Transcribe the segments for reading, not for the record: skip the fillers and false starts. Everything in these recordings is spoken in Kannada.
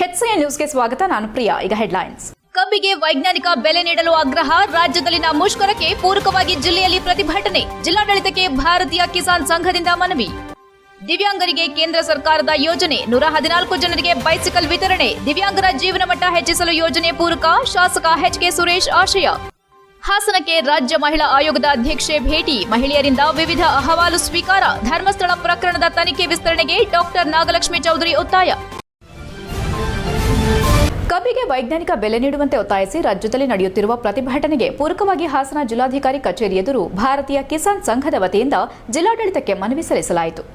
HCN ನ್ಯೂಸ್ಗೆ ಸ್ವಾಗತ. ನಾನು ಪ್ರಿಯಾ. ಈಗ ಹೆಡ್ಲೈನ್ಸ್. ಕಬ್ಬಿಗೆ ವೈಜ್ಞಾನಿಕ ಬೆಲೆ ನೀಡಲು ಆಗ್ರಹ. ರಾಜ್ಯದಲ್ಲಿನ ಮುಷ್ಕರಕ್ಕೆ ಪೂರಕವಾಗಿ ಜಿಲ್ಲೆಯಲ್ಲಿ ಪ್ರತಿಭಟನೆ. ಜಿಲ್ಲಾಡಳಿತಕ್ಕೆ ಭಾರತೀಯ ಕಿಸಾನ್ ಸಂಘದಿಂದ ಮನವಿ. ದಿವ್ಯಾಂಗರಿಗೆ ಕೇಂದ್ರ ಸರ್ಕಾರದ ಯೋಜನೆ. 114 ಜನರಿಗೆ ಬೈಸಿಕಲ್ ವಿತರಣೆ. ದಿವ್ಯಾಂಗರ ಜೀವನ ಮಟ್ಟ ಹೆಚ್ಚಿಸಲು ಯೋಜನೆ ಪೂರಕ. ಶಾಸಕ HK ಸುರೇಶ್ ಆಶಯ. ಹಾಸನಕ್ಕೆ ರಾಜ್ಯ ಮಹಿಳಾ ಆಯೋಗದ ಅಧ್ಯಕ್ಷೆ ಭೇಟಿ. ಮಹಿಳೆಯರಿಂದ ವಿವಿಧ ಅಹವಾಲು ಸ್ವೀಕಾರ. ಧರ್ಮಸ್ಥಳ ಪ್ರಕರಣದ ತನಿಖೆ ವಿಸ್ತರಣೆಗೆ ಡಾಕ್ಟರ್ ನಾಗಲಕ್ಷ್ಮಿ ಚೌಧರಿ ಒತ್ತಾಯ. ಕಬ್ಬಿಗೆ ವೈಜ್ಞಾನಿಕ ಬೆಲೆ ನೀಡುವಂತೆ ಒತ್ತಾಯಿಸಿ ರಾಜ್ಯದಲ್ಲಿ ನಡೆಯುತ್ತಿರುವ ಪ್ರತಿಭಟನೆಗೆ ಪೂರಕವಾಗಿ ಹಾಸನ ಜಿಲ್ಲಾಧಿಕಾರಿ ಕಚೇರಿ ಎದುರು ಭಾರತೀಯ ಕಿಸಾನ್ ಸಂಘದ ವತಿಯಿಂದ ಜಿಲ್ಲಾಡಳಿತಕ್ಕೆ ಮನವಿ ಸಲ್ಲಿಸಲಾಯಿತು.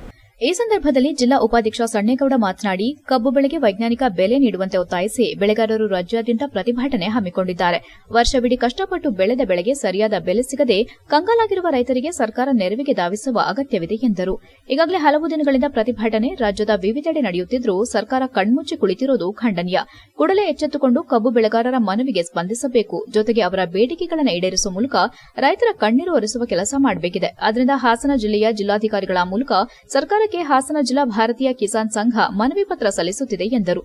ಈ ಸಂದರ್ಭದಲ್ಲಿ ಜಿಲ್ಲಾ ಉಪಾಧ್ಯಕ್ಷ ಸಣ್ಣೇಗೌಡ ಮಾತನಾಡಿ, ಕಬ್ಬು ಬೆಳೆಗೆ ವೈಜ್ಞಾನಿಕ ಬೆಲೆ ನೀಡುವಂತೆ ಒತ್ತಾಯಿಸಿ ಬೆಳೆಗಾರರು ರಾಜ್ಯಾದ್ಯಂತ ಪ್ರತಿಭಟನೆ ಹಮ್ಮಿಕೊಂಡಿದ್ದಾರೆ. ವರ್ಷವಿಡೀ ಕಷ್ಟಪಟ್ಟು ಬೆಳೆದ ಬೆಳೆಗೆ ಸರಿಯಾದ ಬೆಲೆ ಸಿಗದೆ ಕಂಗಾಲಾಗಿರುವ ರೈತರಿಗೆ ಸರ್ಕಾರ ನೆರವಿಗೆ ಧಾವಿಸುವ ಅಗತ್ಯವಿದೆ ಎಂದರು. ಈಗಾಗಲೇ ಹಲವು ದಿನಗಳಿಂದ ಪ್ರತಿಭಟನೆ ರಾಜ್ಯದ ವಿವಿಧೆಡೆ ನಡೆಯುತ್ತಿದ್ದರೂ ಸರ್ಕಾರ ಕಣ್ಮುಚ್ಚಿ ಕುಳಿತಿರುವುದು ಖಂಡನೀಯ. ಕೂಡಲೇ ಎಚ್ಚೆತ್ತುಕೊಂಡು ಕಬ್ಬು ಬೆಳೆಗಾರರ ಮನವಿಗೆ ಸ್ಪಂದಿಸಬೇಕು. ಜೊತೆಗೆ ಅವರ ಬೇಡಿಕೆಗಳನ್ನು ಈಡೇರಿಸುವ ಮೂಲಕ ರೈತರ ಕಣ್ಣೀರು ಒರೆಸುವ ಕೆಲಸ ಮಾಡಬೇಕಿದೆ. ಆದ್ದರಿಂದ ಹಾಸನ ಜಿಲ್ಲೆಯ ಜಿಲ್ಲಾಧಿಕಾರಿಗಳ ಮೂಲಕ ಸರ್ಕಾರ ಹಾಸನ ಜಿಲ್ಲಾ ಭಾರತೀಯ ಕಿಸಾನ್ ಸಂಘ ಮನವಿ ಪತ್ರ ಸಲ್ಲಿಸುತ್ತಿದೆ ಎಂದರು.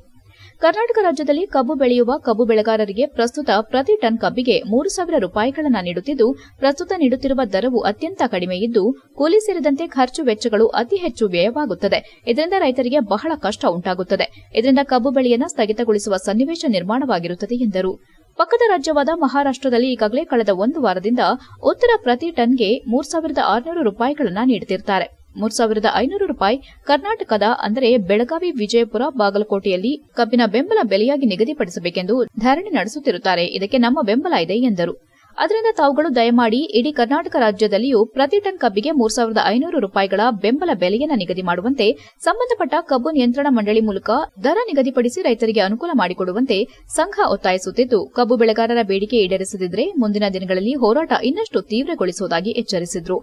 ಕರ್ನಾಟಕ ರಾಜ್ಯದಲ್ಲಿ ಕಬ್ಬು ಬೆಳೆಯುವ ಕಬ್ಬು ಬೆಳೆಗಾರರಿಗೆ ಪ್ರಸ್ತುತ ಪ್ರತಿ ಟನ್ ಕಬ್ಬಿಗೆ 3,000 ರೂಪಾಯಿಗಳನ್ನು ನೀಡುತ್ತಿದ್ದು, ಪ್ರಸ್ತುತ ನೀಡುತ್ತಿರುವ ದರವು ಅತ್ಯಂತ ಕಡಿಮೆ ಇದ್ದು, ಕೂಲಿ ಸೇರಿದಂತೆ ಖರ್ಚು ವೆಚ್ಚಗಳು ಅತಿ ಹೆಚ್ಚು ವ್ಯಯವಾಗುತ್ತದೆ. ಇದರಿಂದ ರೈತರಿಗೆ ಬಹಳ ಕಷ್ಟ ಉಂಟಾಗುತ್ತದೆ. ಇದರಿಂದ ಕಬ್ಬು ಬೆಳೆಯನ್ನು ಸ್ಥಗಿತಗೊಳಿಸುವ ಸನ್ನಿವೇಶ ನಿರ್ಮಾಣವಾಗಿರುತ್ತದೆ ಎಂದರು. ಪಕ್ಕದ ರಾಜ್ಯವಾದ ಮಹಾರಾಷ್ಟದಲ್ಲಿ ಈಗಾಗಲೇ ಕಳೆದ 1 ವಾರದಿಂದ ಉತ್ತರ ಪ್ರತಿ ಟನ್ಗೆ 3,600 ರೂಪಾಯಿಗಳನ್ನು ನೀಡುತ್ತಿದ್ದಾರೆ. 3,500 ರೂಪಾಯಿ ಕರ್ನಾಟಕದ ಅಂದರೆ ಬೆಳಗಾವಿ, ವಿಜಯಪುರ, ಬಾಗಲಕೋಟೆಯಲ್ಲಿ ಕಬ್ಬಿನ ಬೆಂಬಲ ಬೆಲೆಯಾಗಿ ನಿಗದಿಪಡಿಸಬೇಕೆಂದು ಧರಣಿ ನಡೆಸುತ್ತಿರುತ್ತಾರೆ. ಇದಕ್ಕೆ ನಮ್ಮ ಬೆಂಬಲ ಇದೆ ಎಂದರು. ಅದರಿಂದ ತಾವುಗಳು ದಯಮಾಡಿ ಇಡೀ ಕರ್ನಾಟಕ ರಾಜ್ಯದಲ್ಲಿಯೂ ಪ್ರತಿ ಟನ್ ಕಬ್ಬಿಗೆ 3,500 ರೂಪಾಯಿಗಳ ಬೆಂಬಲ ಬೆಲೆಯನ್ನು ನಿಗದಿ ಮಾಡುವಂತೆ ಸಂಬಂಧಪಟ್ಟ ಕಬ್ಬು ನಿಯಂತ್ರಣ ಮಂಡಳಿ ಮೂಲಕ ದರ ನಿಗದಿಪಡಿಸಿ ರೈತರಿಗೆ ಅನುಕೂಲ ಮಾಡಿಕೊಡುವಂತೆ ಸಂಘ ಒತ್ತಾಯಿಸುತ್ತಿದ್ದು, ಕಬ್ಬು ಬೆಳೆಗಾರರ ಬೇಡಿಕೆ ಈಡೇರಿಸದಿದ್ದರೆ ಮುಂದಿನ ದಿನಗಳಲ್ಲಿ ಹೋರಾಟ ಇನ್ನಷ್ಟು ತೀವ್ರಗೊಳಿಸುವುದಾಗಿ ಎಚ್ಚರಿಸಿದರು.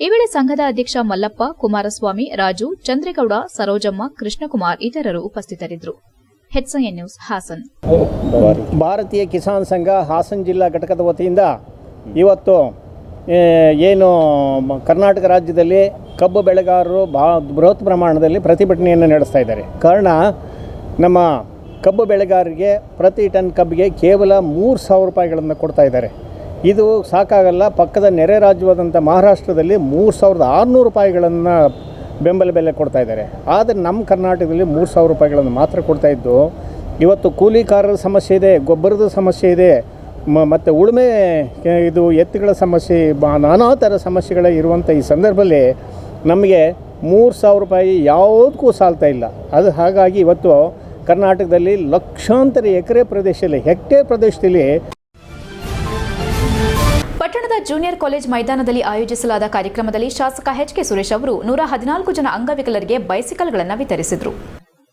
ಈ ವೇಳೆ ಸಂಘದ ಅಧ್ಯಕ್ಷ ಮಲ್ಲಪ್ಪ, ಕುಮಾರಸ್ವಾಮಿ, ರಾಜು, ಚಂದ್ರೇಗೌಡ, ಸರೋಜಮ್ಮ, ಕೃಷ್ಣಕುಮಾರ್ ಇತರರು ಉಪಸ್ಥಿತರಿದ್ದರು. HCN news Hassan. ಭಾರತೀಯ ಕಿಸಾನ್ ಸಂಘ ಹಾಸನ ಜಿಲ್ಲಾ ಘಟಕದ ವತಿಯಿಂದ ಇವತ್ತು ಏನು ಕರ್ನಾಟಕ ರಾಜ್ಯದಲ್ಲಿ ಕಬ್ಬು ಬೆಳೆಗಾರರು ಬೃಹತ್ ಪ್ರಮಾಣದಲ್ಲಿ ಪ್ರತಿಭಟನೆಯನ್ನು ನಡೆಸ್ತಾ ಇದ್ದಾರೆ. ಕಾರಣ ನಮ್ಮ ಕಬ್ಬು ಬೆಳೆಗಾರರಿಗೆ ಪ್ರತಿ ಟನ್ ಕಬ್ಬಿಗೆ ಕೇವಲ 3,000 ರೂಪಾಯಿಗಳನ್ನು ಕೊಡ್ತಾ ಇದ್ದಾರೆ. ಇದು ಸಾಕಾಗಲ್ಲ. ಪಕ್ಕದ ನೆರೆ ರಾಜ್ಯವಾದಂಥ ಮಹಾರಾಷ್ಟ್ರದಲ್ಲಿ 3,600 ರೂಪಾಯಿಗಳನ್ನು ಬೆಂಬಲ ಬೆಲೆ ಕೊಡ್ತಾ ಇದ್ದಾರೆ. ಆದರೆ ನಮ್ಮ ಕರ್ನಾಟಕದಲ್ಲಿ 3,000 ರೂಪಾಯಿಗಳನ್ನು ಮಾತ್ರ ಕೊಡ್ತಾ ಇದ್ದು, ಇವತ್ತು ಕೂಲಿಕಾರರ ಸಮಸ್ಯೆ ಇದೆ, ಗೊಬ್ಬರದ ಸಮಸ್ಯೆ ಇದೆ, ಮತ್ತು ಉಳುಮೆ ಇದು ಎತ್ತುಗಳ ಸಮಸ್ಯೆ, ನಾನಾ ಥರ ಸಮಸ್ಯೆಗಳ ಇರುವಂಥ ಈ ಸಂದರ್ಭದಲ್ಲಿ ನಮಗೆ 3,000 ರೂಪಾಯಿ ಯಾವುದಕ್ಕೂ ಸಾಲ್ತಾ ಇಲ್ಲ. ಅದು ಹಾಗಾಗಿ ಇವತ್ತು ಕರ್ನಾಟಕದಲ್ಲಿ ಲಕ್ಷಾಂತರ ಎಕರೆ ಪ್ರದೇಶದಲ್ಲಿ ಹೆಕ್ಟೇರ್ ಪ್ರದೇಶದಲ್ಲಿ ಪಟ್ಟಣದ ಜೂನಿಯರ್ ಕಾಲೇಜ್ ಮೈದಾನದಲ್ಲಿ ಆಯೋಜಿಸಲಾದ ಕಾರ್ಯಕ್ರಮದಲ್ಲಿ ಶಾಸಕ HK ಸುರೇಶ್ ಅವರು 114 ಜನ ಅಂಗವಿಕಲರಿಗೆ ಬೈಸಿಕಲ್ಗಳನ್ನು ವಿತರಿಸಿದರು.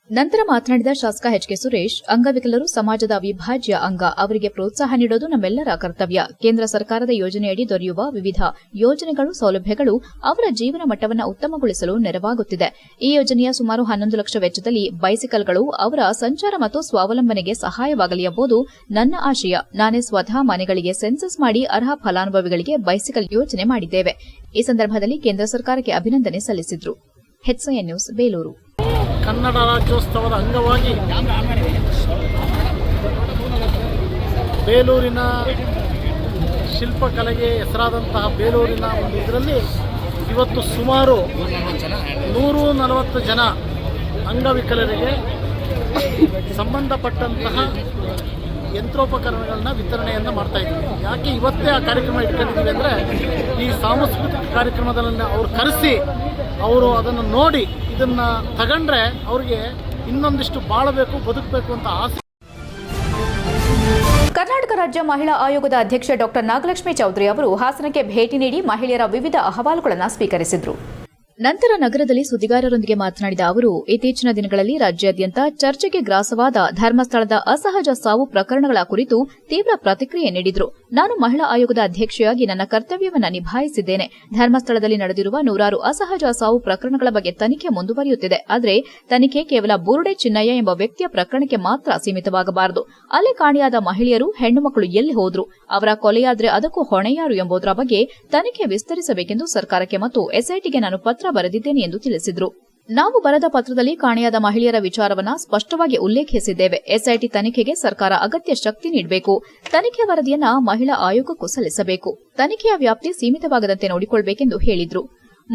ನಂತರ ಮಾತನಾಡಿದ ಶಾಸಕ HK ಸುರೇಶ್, ಅಂಗವಿಕಲರು ಸಮಾಜದ ಅವಿಭಾಜ್ಯ ಅಂಗ. ಅವರಿಗೆ ಪ್ರೋತ್ಸಾಹ ನೀಡೋದು ನಮ್ಮೆಲ್ಲರ ಕರ್ತವ್ಯ. ಕೇಂದ್ರ ಸರ್ಕಾರದ ಯೋಜನೆಯಡಿ ದೊರೆಯುವ ವಿವಿಧ ಯೋಜನೆಗಳು, ಸೌಲಭ್ಯಗಳು ಅವರ ಜೀವನ ಮಟ್ಟವನ್ನು ಉತ್ತಮಗೊಳಿಸಲು ನೆರವಾಗುತ್ತಿದೆ. ಈ ಯೋಜನೆಯ ಸುಮಾರು 11 ಲಕ್ಷ ವೆಚ್ಚದಲ್ಲಿ ಬೈಸಿಕಲ್ಗಳು ಅವರ ಸಂಚಾರ ಮತ್ತು ಸ್ವಾವಲಂಬನೆಗೆ ಸಹಾಯವಾಗಲಿ ಎಂಬುದು ನನ್ನ ಆಶಯ. ನಾನೇ ಸ್ವತಃ ಮನೆಗಳಿಗೆ ಸೆನ್ಸಸ್ ಮಾಡಿ ಅರ್ಹ ಫಲಾನುಭವಿಗಳಿಗೆ ಬೈಸಿಕಲ್ ಯೋಜನೆ ಮಾಡಿದ್ದೇವೆ. ಈ ಸಂದರ್ಭದಲ್ಲಿ ಕೇಂದ್ರ ಸರ್ಕಾರಕ್ಕೆ ಅಭಿನಂದನೆ ಸಲ್ಲಿಸಿದರು. HCN news Belur. ಕನ್ನಡ ರಾಜ್ಯೋತ್ಸವದ ಅಂಗವಾಗಿ ಬೇಲೂರಿನ ಶಿಲ್ಪಕಲೆಗೆ ಹೆಸರಾದಂತಹ ಬೇಲೂರಿನ ಒಂದು ಇದರಲ್ಲಿ ಇವತ್ತು ಸುಮಾರು 140 ಜನ ಅಂಗವಿಕಲರಿಗೆ ಸಂಬಂಧಪಟ್ಟಂತಹ ಯಂತ್ರೋಪಕರಣಗಳನ್ನ ವಿತರಣೆಯನ್ನು ಮಾಡ್ತಾ ಇದ್ದೀವಿ. ಯಾಕೆ ಇವತ್ತೇ ಆ ಕಾರ್ಯಕ್ರಮ ಇಟ್ಕೊಂಡಿದ್ದೀವಿ ಅಂದರೆ, ಈ ಸಾಂಸ್ಕೃತಿಕ ಕಾರ್ಯಕ್ರಮದಲ್ಲಿ ಅವ್ರು ಕರೆಸಿ ಅವರು ಅದನ್ನು ನೋಡಿ ಇದನ್ನು ತಗೊಂಡ್ರೆ ಅವ್ರಿಗೆ ಇನ್ನೊಂದಿಷ್ಟು ಬಾಳಬೇಕು, ಬದುಕಬೇಕು ಅಂತ ಆಸೆ. ಕರ್ನಾಟಕ ರಾಜ್ಯ ಮಹಿಳಾ ಆಯೋಗದ ಅಧ್ಯಕ್ಷೆ ಡಾಕ್ಟರ್ ನಾಗಲಕ್ಷ್ಮಿ ಚೌಧರಿ ಅವರು ಹಾಸನಕ್ಕೆ ಭೇಟಿ ನೀಡಿ ಮಹಿಳೆಯರ ವಿವಿಧ ಅಹವಾಲುಗಳನ್ನು ಸ್ವೀಕರಿಸಿದರು. ನಂತರ ನಗರದಲ್ಲಿ ಸುದ್ದಿಗಾರರೊಂದಿಗೆ ಮಾತನಾಡಿದ ಅವರು ಇತ್ತೀಚಿನ ದಿನಗಳಲ್ಲಿ ರಾಜ್ಯಾದ್ಯಂತ ಚರ್ಚೆಗೆ ಗ್ರಾಸವಾದ ಧರ್ಮಸ್ಥಳದ ಅಸಹಜ ಸಾವು ಪ್ರಕರಣಗಳ ಕುರಿತು ತೀವ್ರ ಪ್ರತಿಕ್ರಿಯೆ ನೀಡಿದರು. ನಾನು ಮಹಿಳಾ ಆಯೋಗದ ಅಧ್ಯಕ್ಷೆಯಾಗಿ ನನ್ನ ಕರ್ತವ್ಯವನ್ನು ನಿಭಾಯಿಸಿದ್ದೇನೆ. ಧರ್ಮಸ್ಥಳದಲ್ಲಿ ನಡೆದಿರುವ ನೂರಾರು ಅಸಹಜ ಸಾವು ಪ್ರಕರಣಗಳ ಬಗ್ಗೆ ತನಿಖೆ ಮುಂದುವರಿಯುತ್ತಿದೆ. ಆದರೆ ತನಿಖೆ ಕೇವಲ ಬುರುಡೆ ಚಿನ್ನಯ್ಯ ಎಂಬ ವ್ಯಕ್ತಿಯ ಪ್ರಕರಣಕ್ಕೆ ಮಾತ್ರ ಸೀಮಿತವಾಗಬಾರದು. ಅಲ್ಲಿ ಕಾಣೆಯಾದ ಮಹಿಳೆಯರು, ಹೆಣ್ಣು ಮಕ್ಕಳು ಎಲ್ಲಿ ಹೋದ್ರು, ಅವರ ಕೊಲೆಯಾದ್ರೆ ಅದಕ್ಕೂ ಹೊಣೆಯಾರು ಎಂಬುದರ ಬಗ್ಗೆ ತನಿಖೆ ವಿಸ್ತರಿಸಬೇಕೆಂದು ಸರ್ಕಾರಕ್ಕೆ ಮತ್ತು ಎಸ್ಐಟಿಗೆ ನಾನು ಪತ್ರ ಬರೆದಿದ್ದೇನೆ ಎಂದು ತಿಳಿಸಿದರು. ನಾವು ಬರೆದ ಪತ್ರದಲ್ಲಿ ಕಾಣೆಯಾದ ಮಹಿಳೆಯರ ವಿಚಾರವನ್ನ ಸ್ಪಷ್ಟವಾಗಿ ಉಲ್ಲೇಖಿಸಿದ್ದೇವೆ. ಎಸ್ಐಟಿ ತನಿಖೆಗೆ ಸರ್ಕಾರ ಅಗತ್ಯ ಶಕ್ತಿ ನೀಡಬೇಕು. ತನಿಖೆ ವರದಿಯನ್ನ ಮಹಿಳಾ ಆಯೋಗಕ್ಕೂ ಸಲ್ಲಿಸಬೇಕು. ತನಿಖೆಯ ವ್ಯಾಪ್ತಿ ಸೀಮಿತವಾಗದಂತೆ ನೋಡಿಕೊಳ್ಳಬೇಕೆಂದು ಹೇಳಿದರು.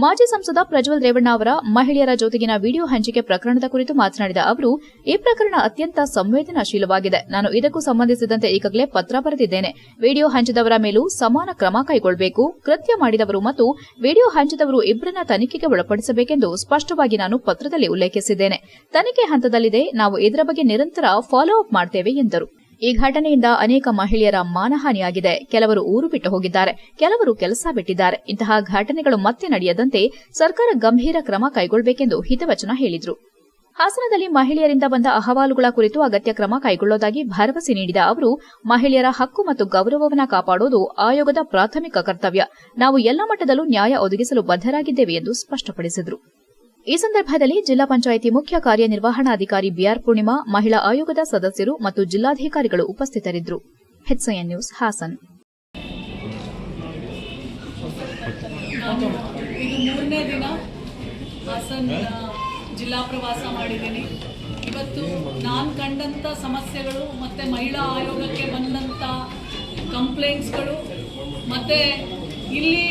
ಮಾಜಿ ಸಂಸದ ಪ್ರಜ್ವಲ್ ರೇವಣ್ಣ ಅವರ ಮಹಿಳೆಯರ ಜೊತೆಗಿನ ವಿಡಿಯೋ ಹಂಚಿಕೆ ಪ್ರಕರಣದ ಕುರಿತು ಮಾತನಾಡಿದ ಅವರು, ಈ ಪ್ರಕರಣ ಅತ್ಯಂತ ಸಂವೇದನಾಶೀಲವಾಗಿದೆ. ನಾನು ಇದಕ್ಕೂ ಸಂಬಂಧಿಸಿದಂತೆ ಈಗಾಗಲೇ ಪತ್ರ ಬರೆದಿದ್ದೇನೆ. ವಿಡಿಯೋ ಹಂಚಿದವರ ಮೇಲೂ ಸಮಾನ ಕ್ರಮ ಕೈಗೊಳ್ಳಬೇಕು. ಕೃತ್ಯ ಮಾಡಿದವರು ಮತ್ತು ವಿಡಿಯೋ ಹಂಚಿದವರು ಇಬ್ಬರನ್ನ ತನಿಖೆಗೆ ಒಳಪಡಿಸಬೇಕೆಂದು ಸ್ಪಷ್ಟವಾಗಿ ನಾನು ಪತ್ರದಲ್ಲಿ ಉಲ್ಲೇಖಿಸಿದ್ದೇನೆ. ತನಿಖೆ ಹಂತದಲ್ಲಿದೆ. ನಾವು ಇದರ ಬಗ್ಗೆ ನಿರಂತರ ಫಾಲೋ ಅಪ್ ಮಾಡ್ತೇವೆ ಎಂದರು. ಈ ಘಟನೆಯಿಂದ ಅನೇಕ ಮಹಿಳೆಯರ ಮಾನಹಾನಿಯಾಗಿದೆ. ಕೆಲವರು ಊರು ಬಿಟ್ಟು ಹೋಗಿದ್ದಾರೆ, ಕೆಲವರು ಕೆಲಸ ಬಿಟ್ಟಿದ್ದಾರೆ. ಇಂತಹ ಘಟನೆಗಳು ಮತ್ತೆ ನಡೆಯದಂತೆ ಸರ್ಕಾರ ಗಂಭೀರ ಕ್ರಮ ಕೈಗೊಳ್ಳಬೇಕೆಂದು ಹಿತವಚನ ಹೇಳಿದರು. ಹಾಸನದಲ್ಲಿ ಮಹಿಳೆಯರಿಂದ ಬಂದ ಅಹವಾಲುಗಳ ಕುರಿತು ಅಗತ್ಯ ಕ್ರಮ ಕೈಗೊಳ್ಳುವುದಾಗಿ ಭರವಸೆ ನೀಡಿದ ಅವರು, ಮಹಿಳೆಯರ ಹಕ್ಕು ಮತ್ತು ಗೌರವವನ್ನು ಕಾಪಾಡುವುದು ಆಯೋಗದ ಪ್ರಾಥಮಿಕ ಕರ್ತವ್ಯ. ನಾವು ಎಲ್ಲ ಮಟ್ಟದಲ್ಲೂ ನ್ಯಾಯ ಒದಗಿಸಲು ಬದ್ಧರಾಗಿದ್ದೇವೆ ಎಂದು ಸ್ಪಷ್ಟಪಡಿಸಿದರು. ಈ ಸಂದರ್ಭದಲ್ಲಿ ಜಿಲ್ಲಾ ಪಂಚಾಯಿತಿ ಮುಖ್ಯ ಕಾರ್ಯನಿರ್ವಹಣಾಧಿಕಾರಿ ಬಿಆರ್ ಪೂರ್ಣಿಮಾ, ಮಹಿಳಾ ಆಯೋಗದ ಸದಸ್ಯರು ಮತ್ತು ಜಿಲ್ಲಾಧಿಕಾರಿಗಳು ಉಪಸ್ಥಿತರಿದ್ದರು. HCN news Hassan. ಇದು 3ನೇ ದಿನ ಹಾಸನ್ ಜಿಲ್ಲಾ ಪ್ರವಾಸ ಮಾಡಿದ್ದೀನಿ. ಇವತ್ತು ನಾನು ಕಂಡಂಥ ಸಮಸ್ಯೆಗಳು ಮತ್ತು ಮಹಿಳಾ ಆಯೋಗಕ್ಕೆ ಬಂದಂಥ ಕಂಪ್ಲೇಂಟ್ಸ್ಗಳು ಮತ್ತು ಇಲ್ಲಿ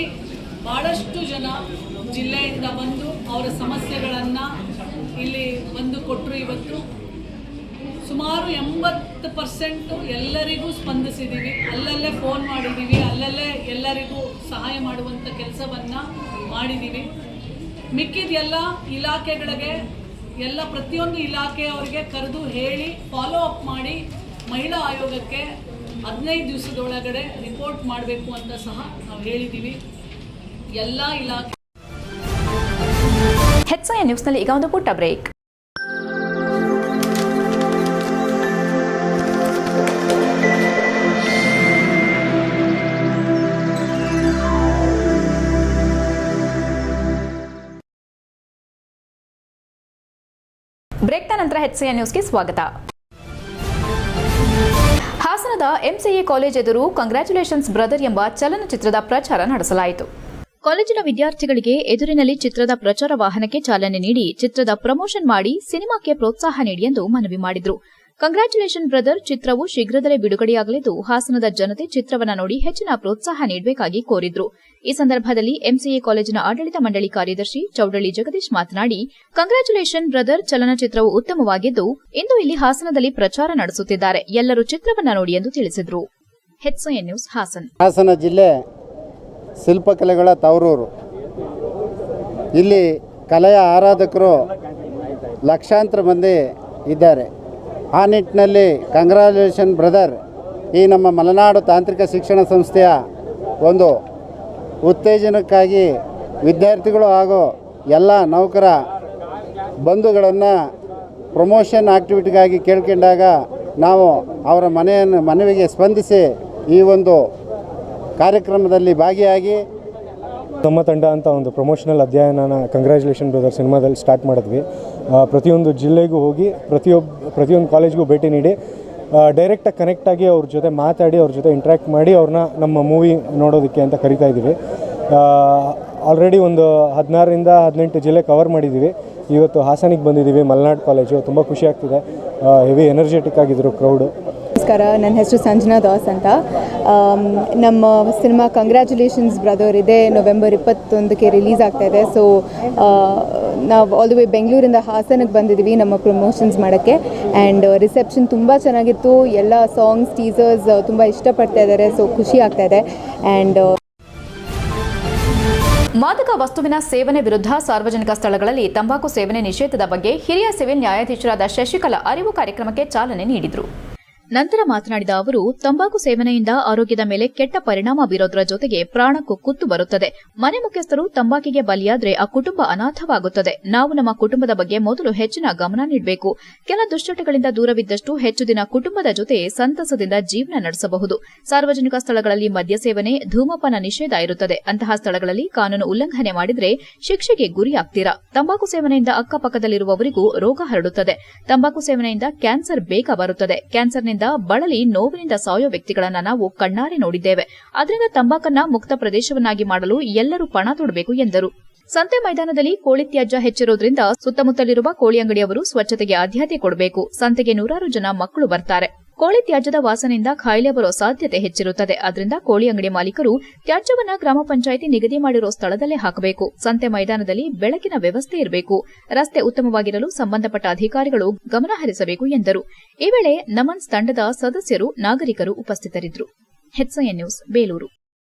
ಭಾಳಷ್ಟು ಜನ ಜಿಲ್ಲೆಯಿಂದ ಬಂದು ಅವರ ಸಮಸ್ಯೆಗಳನ್ನು ಇಲ್ಲಿ ಬಂದು ಕೊಟ್ಟರು. ಇವತ್ತು ಸುಮಾರು 80% ಎಲ್ಲರಿಗೂ ಸ್ಪಂದಿಸಿದ್ದೀವಿ. ಅಲ್ಲಲ್ಲೇ ಫೋನ್ ಮಾಡಿದ್ದೀವಿ, ಅಲ್ಲಲ್ಲೇ ಎಲ್ಲರಿಗೂ ಸಹಾಯ ಮಾಡುವಂಥ ಕೆಲಸವನ್ನು ಮಾಡಿದ್ದೀವಿ. ಮಿಕ್ಕಿದ ಎಲ್ಲ ಇಲಾಖೆಗಳಿಗೆ ಪ್ರತಿಯೊಂದು ಇಲಾಖೆಯವರಿಗೆ ಕರೆದು ಹೇಳಿ ಫಾಲೋ ಅಪ್ ಮಾಡಿ ಮಹಿಳಾ ಆಯೋಗಕ್ಕೆ 15 ದಿವಸದೊಳಗಡೆ ರಿಪೋರ್ಟ್ ಮಾಡಬೇಕು ಅಂತ ಸಹ ನಾವು ಹೇಳಿದ್ದೀವಿ. ಎಲ್ಲ ಇಲಾಖೆ. HCN ನ್ಯೂಸ್ನಲ್ಲಿ ಈಗ ಒಂದು ಪುಟ್ಟ ಬ್ರೇಕ್. ಬ್ರೇಕ್ನ ನಂತರ HCN ನ್ಯೂಸ್ಗೆ ಸ್ವಾಗತ. ಹಾಸನದ MCA ಕಾಲೇಜ್ ಎದುರು ಕಂಗ್ರ್ಯಾಚುಲೇಷನ್ಸ್ ಬ್ರದರ್ ಎಂಬ ಚಲನಚಿತ್ರದ ಪ್ರಚಾರ ನಡೆಸಲಾಯಿತು. ಕಾಲೇಜಿನ ವಿದ್ಯಾರ್ಥಿಗಳಿಗೆ ಎದುರಿನಲ್ಲಿ ಚಿತ್ರದ ಪ್ರಚಾರ ವಾಹನಕ್ಕೆ ಚಾಲನೆ ನೀಡಿ ಚಿತ್ರದ ಪ್ರಮೋಷನ್ ಮಾಡಿ ಸಿನಿಮಾಕ್ಕೆ ಪ್ರೋತ್ಸಾಹ ನೀಡಿ ಎಂದು ಮನವಿ ಮಾಡಿದರು. ಕಂಗ್ರ್ಯಾಚುಲೇಷನ್ ಬ್ರದರ್ ಚಿತ್ರವು ಶೀಘ್ರದಲ್ಲೇ ಬಿಡುಗಡೆಯಾಗಲಿದ್ದು ಹಾಸನದ ಜನತೆ ಚಿತ್ರವನ್ನು ನೋಡಿ ಹೆಚ್ಚಿನ ಪ್ರೋತ್ಸಾಹ ನೀಡಬೇಕಾಗಿ ಕೋರಿದ್ರು. ಈ ಸಂದರ್ಭದಲ್ಲಿ MCA ಕಾಲೇಜಿನ ಆಡಳಿತ ಮಂಡಳಿ ಕಾರ್ಯದರ್ಶಿ ಚೌಡಳ್ಳಿ ಜಗದೀಶ್ ಮಾತನಾಡಿ, ಕಂಗ್ರ್ಯಾಚುಲೇಷನ್ ಬ್ರದರ್ ಚಲನಚಿತ್ರವು ಉತ್ತಮವಾಗಿದ್ದು ಇಂದು ಇಲ್ಲಿ ಹಾಸನದಲ್ಲಿ ಪ್ರಚಾರ ನಡೆಸುತ್ತಿದ್ದಾರೆ. ಎಲ್ಲರೂ ಚಿತ್ರವನ್ನು ನೋಡಿ ಎಂದು ತಿಳಿಸಿದರು. HCN news Haasan. ಹಾಸನ ಜಿಲ್ಲೆ ಶಿಲ್ಪಕಲೆಗಳ ತವರೂರು. ಇಲ್ಲಿ ಕಲೆಯ ಆರಾಧಕರು ಲಕ್ಷಾಂತರ ಮಂದಿ ಇದ್ದಾರೆ. ಆ ನಿಟ್ಟಿನಲ್ಲಿ ಕಂಗ್ರ್ಯಾಚುಲೇಷನ್ ಬ್ರದರ್ ಈ ನಮ್ಮ ಮಲೆನಾಡು ತಾಂತ್ರಿಕ ಶಿಕ್ಷಣ ಸಂಸ್ಥೆಯ ಒಂದು ಉತ್ತೇಜನಕ್ಕಾಗಿ ವಿದ್ಯಾರ್ಥಿಗಳು ಹಾಗೂ ಎಲ್ಲ ನೌಕರ ಬಂಧುಗಳನ್ನು ಪ್ರಮೋಷನ್ ಆಕ್ಟಿವಿಟಿಗಾಗಿ ಕೇಳ್ಕೊಂಡಾಗ ನಾವು ಅವರ ಮನವಿಗೆ ಸ್ಪಂದಿಸಿ ಈ ಒಂದು ಕಾರ್ಯಕ್ರಮದಲ್ಲಿ ಭಾಗಿಯಾಗಿ ನಮ್ಮ ತಂಡ ಅಂತ ಒಂದು ಪ್ರಮೋಷನಲ್ ಅಧ್ಯಯನ ಕಂಗ್ರ್ಯಾಚುಲೇಷನ್ ಬ್ರದರ್ ಸಿನಿಮಾದಲ್ಲಿ ಸ್ಟಾರ್ಟ್ ಮಾಡಿದ್ವಿ. ಪ್ರತಿಯೊಂದು ಜಿಲ್ಲೆಗೂ ಹೋಗಿ ಪ್ರತಿಯೊಂದು ಕಾಲೇಜ್ಗೂ ಭೇಟಿ ನೀಡಿ ಡೈರೆಕ್ಟಾಗಿ ಕನೆಕ್ಟ್ ಆಗಿ ಅವ್ರ ಜೊತೆ ಮಾತಾಡಿ ಅವ್ರ ಜೊತೆ ಇಂಟ್ರ್ಯಾಕ್ಟ್ ಮಾಡಿ ಅವ್ರನ್ನ ನಮ್ಮ ಮೂವಿ ನೋಡೋದಕ್ಕೆ ಅಂತ ಕರಿತಾ ಇದ್ದೀವಿ. ಆಲ್ರೆಡಿ ಒಂದು 16ರಿಂದ 18 ಜಿಲ್ಲೆ ಕವರ್ ಮಾಡಿದ್ದೀವಿ. ಇವತ್ತು ಹಾಸನಿಗೆ ಬಂದಿದ್ದೀವಿ, ಮಲೆನಾಡು ಕಾಲೇಜು. ತುಂಬ ಖುಷಿ ಆಗ್ತಿದೆ. ಹೆವಿ ಎನರ್ಜೆಟಿಕ್ ಆಗಿದ್ರು ಕ್ರೌಡು. ನಮಸ್ಕಾರ, ನನ್ನ ಹೆಸರು ಸಂಜನಾ ದಾಸ್ ಅಂತ. ನಮ್ಮ ಸಿನಿಮಾ ಕಂಗ್ರ್ಯಾಚುಲೇಷನ್ಸ್ ಬ್ರದರ್ ಇದೆ November 21ಕ್ಕೆ ರಿಲೀಸ್ ಆಗ್ತಾ ಇದೆ. ಸೊ ನಾವು ಆಲ್ ದಿ ವೇ ಬೆಂಗಳೂರಿಂದ ಹಾಸನಕ್ಕೆ ಬಂದಿದ್ದೀವಿ ನಮ್ಮ ಪ್ರಮೋಷನ್ಸ್ ಮಾಡೋಕ್ಕೆ. ಆ್ಯಂಡ್ ರಿಸೆಪ್ಷನ್ ತುಂಬ ಚೆನ್ನಾಗಿತ್ತು. ಎಲ್ಲ ಸಾಂಗ್ಸ್ ಟೀಸರ್ಸ್ ತುಂಬ ಇಷ್ಟಪಡ್ತಾ ಇದ್ದಾರೆ. ಸೊ ಖುಷಿ ಆಗ್ತಾ ಇದೆ. ಆ್ಯಂಡ್ ಮಾದಕ ವಸ್ತುವಿನ ಸೇವನೆ ವಿರುದ್ಧ ಸಾರ್ವಜನಿಕ ಸ್ಥಳಗಳಲ್ಲಿ ತಂಬಾಕು ಸೇವನೆ ನಿಷೇಧದ ಬಗ್ಗೆ ಹಿರಿಯ ಸಿವಿಲ್ ನ್ಯಾಯಾಧೀಶರಾದ ಶಶಿಕಲಾ ಅರಿವು ಕಾರ್ಯಕ್ರಮಕ್ಕೆ ಚಾಲನೆ ನೀಡಿದರು. ನಂತರ ಮಾತನಾಡಿದ ಅವರು, ತಂಬಾಕು ಸೇವನೆಯಿಂದ ಆರೋಗ್ಯದ ಮೇಲೆ ಕೆಟ್ಟ ಪರಿಣಾಮ ಬೀರೋದ್ರ ಜೊತೆಗೆ ಪ್ರಾಣಕ್ಕೂ ಕುತ್ತು ಬರುತ್ತದೆ. ಮನೆ ಮುಖ್ಯಸ್ಥರು ತಂಬಾಕಿಗೆ ಬಲಿಯಾದ್ರೆ ಆ ಕುಟುಂಬ ಅನಾಥವಾಗುತ್ತದೆ. ನಾವು ನಮ್ಮ ಕುಟುಂಬದ ಬಗ್ಗೆ ಮೊದಲು ಹೆಚ್ಚಿನ ಗಮನ ನೀಡಬೇಕು. ಕೆಲ ದುಶ್ಚಟಗಳಿಂದ ದೂರವಿದ್ದಷ್ಟು ಹೆಚ್ಚು ದಿನ ಕುಟುಂಬದ ಜೊತೆ ಸಂತಸದಿಂದ ಜೀವನ ನಡೆಸಬಹುದು. ಸಾರ್ವಜನಿಕ ಸ್ಥಳಗಳಲ್ಲಿ ಮದ್ಯ ಸೇವನೆ, ಧೂಮಪಾನ ನಿಷೇಧ ಇರುತ್ತದೆ. ಅಂತಹ ಸ್ಥಳಗಳಲ್ಲಿ ಕಾನೂನು ಉಲ್ಲಂಘನೆ ಮಾಡಿದ್ರೆ ಶಿಕ್ಷೆಗೆ ಗುರಿಯಾಗ್ತೀರಾ. ತಂಬಾಕು ಸೇವನೆಯಿಂದ ಅಕ್ಕಪಕ್ಕದಲ್ಲಿರುವವರಿಗೂ ರೋಗ ಹರಡುತ್ತದೆ. ತಂಬಾಕು ಸೇವನೆಯಿಂದ ಕ್ಯಾನ್ಸರ್ ಬೇಗ ಬರುತ್ತದೆ. ಕ್ಯಾನ್ಸರ್ನಿಂದ ಬಳಲಿ ನೋವಿನಿಂದ ಸಾಯೋ ವ್ಯಕ್ತಿಗಳನ್ನ ನಾವು ಕಣ್ಣಾರೆ ನೋಡಿದ್ದೇವೆ. ಅದರಿಂದ ತಂಬಾಕನ್ನ ಮುಕ್ತ ಪ್ರದೇಶವನ್ನಾಗಿ ಮಾಡಲು ಎಲ್ಲರೂ ಪಣ ತೊಡಬೇಕು ಎಂದರು. ಸಂತೆ ಮೈದಾನದಲ್ಲಿ ಕೋಳಿ ತ್ಯಾಜ್ಯ ಹೆಚ್ಚಿರುವುದರಿಂದ ಸುತ್ತಮುತ್ತಲಿರುವ ಕೋಳಿ ಅಂಗಡಿಯವರು ಸ್ವಚ್ಛತೆಗೆ ಆದ್ಯತೆ ಕೊಡಬೇಕು. ಸಂತೆಗೆ ನೂರಾರು ಜನ ಮಕ್ಕಳು ಬರ್ತಾರೆ. ಕೋಳಿ ತ್ಯಾಜ್ಯದ ವಾಸನೆಯಿಂದ ಕಾಯಿಲೆ ಬರೋ ಸಾಧ್ಯತೆ ಹೆಚ್ಚಿರುತ್ತದೆ. ಅದರಿಂದ ಕೋಳಿ ಅಂಗಡಿ ಮಾಲೀಕರು ತ್ಯಾಜ್ಯವನ್ನ ಗ್ರಾಮ ಪಂಚಾಯಿತಿ ನಿಗದಿ ಮಾಡಿರೋ ಸ್ಥಳದಲ್ಲೇ ಹಾಕಬೇಕು. ಸಂತೆ ಮೈದಾನದಲ್ಲಿ ಬೆಳಕಿನ ವ್ಯವಸ್ಥೆ ಇರಬೇಕು. ರಸ್ತೆ ಉತ್ತಮವಾಗಿರಲು ಸಂಬಂಧಪಟ್ಟ ಅಧಿಕಾರಿಗಳು ಗಮನ ಹರಿಸಬೇಕು ಎಂದರು. ಈ ವೇಳೆ ನಮನ್ಸ್ ತಂಡದ ಸದಸ್ಯರು, ನಾಗರಿಕರು ಉಪಸ್ಥಿತರಿದ್ದರು. HCN news, Belur.